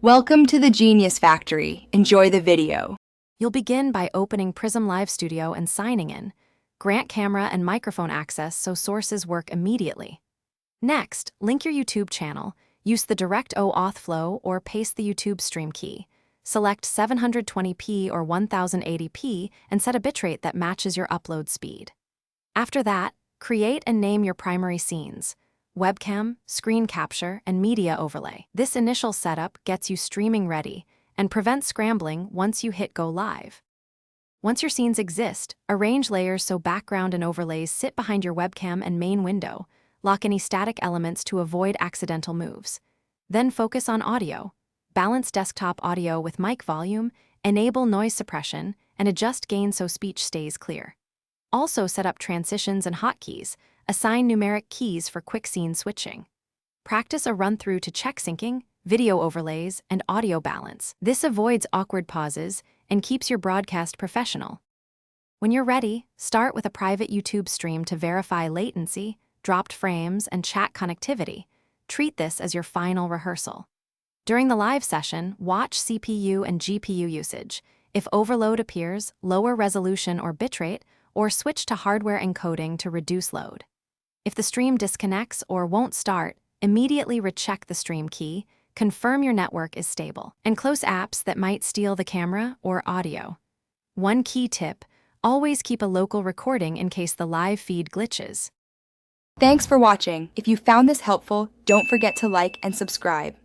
Welcome to the Genius Factory. Enjoy the video. You'll begin by opening Prism Live Studio and signing in. Grant camera and microphone access so sources work immediately. Next, link your YouTube channel. Use the direct auth flow or paste the YouTube stream key. Select 720p or 1080p and set a bitrate that matches your upload speed. After that, create and name your primary scenes: webcam, screen capture, and media overlay. This initial setup gets you streaming ready and prevents scrambling once you hit go live. Once your scenes exist, arrange layers so background and overlays sit behind your webcam and main window. Lock any static elements to avoid accidental moves. Then focus on audio. Balance desktop audio with mic volume, enable noise suppression, and adjust gain so speech stays clear. Also set up transitions and hotkeys. Assign numeric keys for quick scene switching. Practice a run-through to check syncing, video overlays, and audio balance. This avoids awkward pauses and keeps your broadcast professional. When you're ready, start with a private YouTube stream to verify latency, dropped frames, and chat connectivity. Treat this as your final rehearsal. During the live session, watch CPU and GPU usage. If overload appears, lower resolution or bitrate, or switch to hardware encoding to reduce load. If the stream disconnects or won't start, immediately recheck the stream key, confirm your network is stable, and close apps that might steal the camera or audio. One key tip: always keep a local recording in case the live feed glitches. Thanks for watching. If you found this helpful, don't forget to like and subscribe.